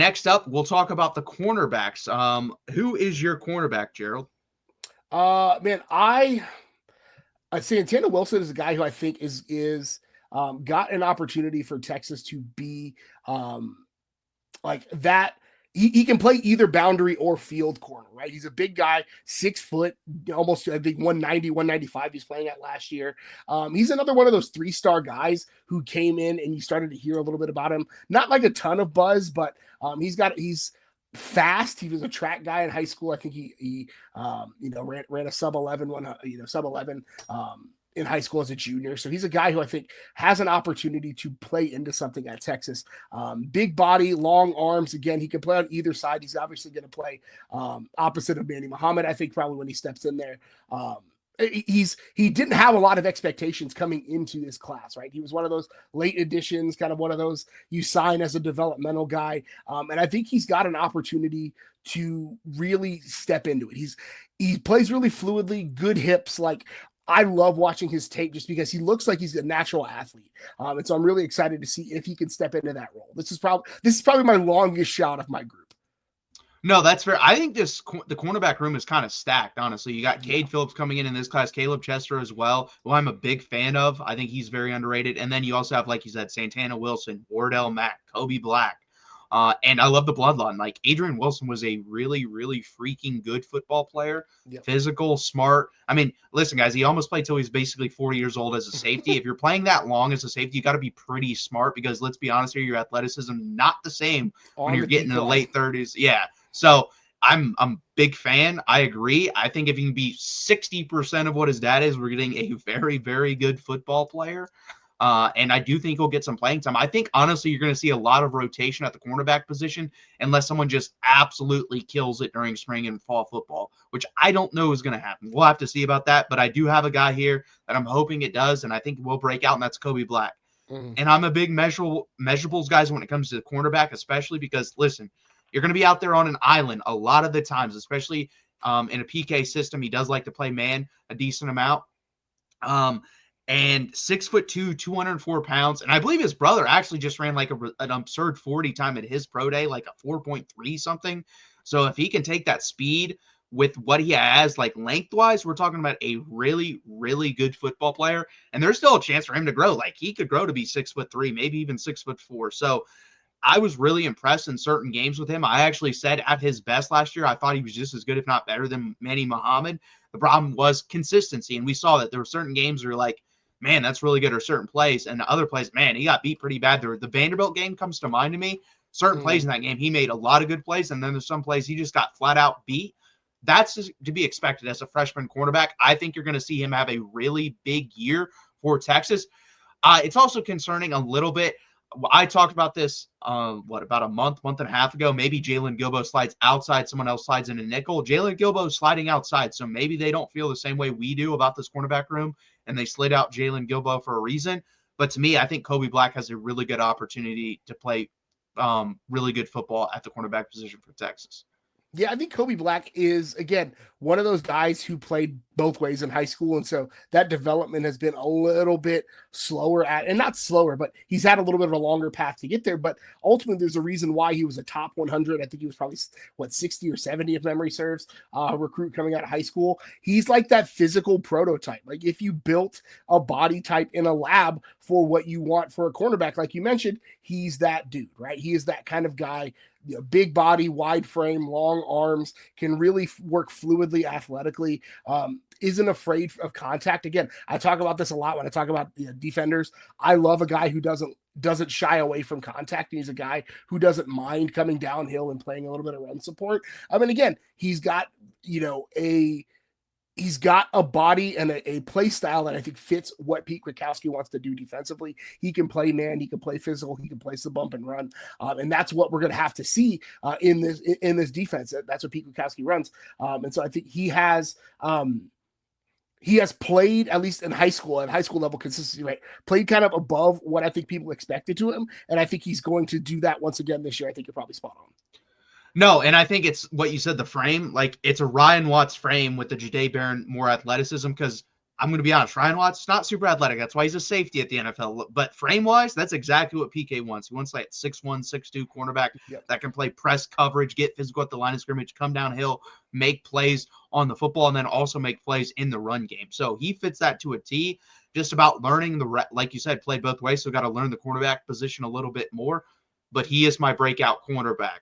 Next up, we'll talk about the cornerbacks. Who is your cornerback, Gerald? Man, I'd say Santana Wilson is a guy who I think is got an opportunity for Texas to be like that. He can play either boundary or field corner, right? He's a big guy, 6 foot, almost I think 190, 195 he's playing at last year. He's another one of those 3-star guys who came in and you started to hear a little bit about him. Not like a ton of buzz, but he's fast. He was a track guy in high school. I think he ran a sub 11 one, sub 11 in high school as a junior. So he's a guy who I think has an opportunity to play into something at Texas. Big body, long arms. Again, he can play on either side. He's obviously going to play opposite of Manny Muhammad, I think, probably when he steps in there. He didn't have a lot of expectations coming into this class, right? He was one of those late additions, kind of one of those you sign as a developmental guy. And I think he's got an opportunity to really step into it. He plays really fluidly, good hips. Like, I love watching his tape just because he looks like he's a natural athlete. And so I'm really excited to see if he can step into that role. This is probably my longest shot of my group. No, that's fair. I think the cornerback room is kind of stacked, honestly. You got Cade Phillips coming in this class, Caleb Chester as well, who I'm a big fan of. I think he's very underrated. And then you also have, like you said, Santana Wilson, Wardell Mack, Kobe Black. And I love the bloodline. Like, Adrian Wilson was a really, really freaking good football player. Yep. Physical, smart. I mean, listen, guys, he almost played till he's basically 40 years old as a safety. If you're playing that long as a safety, you got to be pretty smart because, let's be honest here, your athleticism not the same when you're getting in the late 30s. Yeah. So I'm a big fan. I agree. I think if he can be 60% of what his dad is, we're getting a very, very good football player. And I do think he'll get some playing time. I think, honestly, you're going to see a lot of rotation at the cornerback position unless someone just absolutely kills it during spring and fall football, which I don't know is going to happen. We'll have to see about that. But I do have a guy here that I'm hoping it does, and I think will break out, and that's Kobe Black. Mm-hmm. And I'm a big measurables guys when it comes to the cornerback, especially because, listen, you're going to be out there on an island a lot of the times, especially in a PK system. He does like to play man a decent amount. And 6'2", 204 pounds. And I believe his brother actually just ran like an absurd 40 time at his pro day, like a 4.3 something. So if he can take that speed with what he has, like lengthwise, we're talking about a really, really good football player. And there's still a chance for him to grow. Like, he could grow to be 6'3", maybe even 6'4". So I was really impressed in certain games with him. I actually said at his best last year, I thought he was just as good, if not better, than Manny Muhammad. The problem was consistency. And we saw that there were certain games where you're like, man, that's really good, or certain plays. And the other plays, man, he got beat pretty bad. The Vanderbilt game comes to mind to me. Certain plays in that game, he made a lot of good plays, and then there's some plays he just got flat out beat. That's to be expected as a freshman cornerback. I think you're going to see him have a really big year for Texas. It's also concerning a little bit. I talked about this, about a month and a half ago. Maybe Jalen Gilbo slides outside, someone else slides in a nickel. Jalen Gilbo is sliding outside, so maybe they don't feel the same way we do about this cornerback room, and they slid out Jalen Gilbo for a reason. But to me, I think Kobe Black has a really good opportunity to play really good football at the cornerback position for Texas. Yeah, I think Kobe Black is, again, one of those guys who played both ways in high school. And so that development has been a little bit slower and not slower, but he's had a little bit of a longer path to get there. But ultimately, there's a reason why he was a top 100. I think he was probably, 60 or 70, if memory serves, recruit coming out of high school. He's like that physical prototype. Like, if you built a body type in a lab for what you want for a cornerback, like you mentioned, he's that dude, right? He is that kind of guy. Big body, wide frame, long arms, can really work fluidly, athletically, isn't afraid of contact. Again, I talk about this a lot when I talk about defenders. I love a guy who doesn't shy away from contact. He's a guy who doesn't mind coming downhill and playing a little bit of run support. I mean, again, he's got, he's got a body and a play style that I think fits what Pete Kwiatkowski wants to do defensively. He can play man, he can play physical, he can play some bump and run, and that's what we're going to have to see in this defense. That's what Pete Kwiatkowski runs, and so I think he has played, at least in high school, at high school level consistency, right? Played kind of above what I think people expected to him, and I think he's going to do that once again this year. I think you're probably spot on. No, and I think it's what you said, the frame. Like, it's a Ryan Watts frame with the Jahdae Barron more athleticism, because I'm going to be honest, Ryan Watts is not super athletic. That's why he's a safety at the NFL. But frame-wise, that's exactly what PK wants. He wants like 6'1", 6'2" cornerback Yep. that can play press coverage, get physical at the line of scrimmage, come downhill, make plays on the football, and then also make plays in the run game. So he fits that to a T. Just about learning like you said, played both ways, so got to learn the cornerback position a little bit more. But he is my breakout cornerback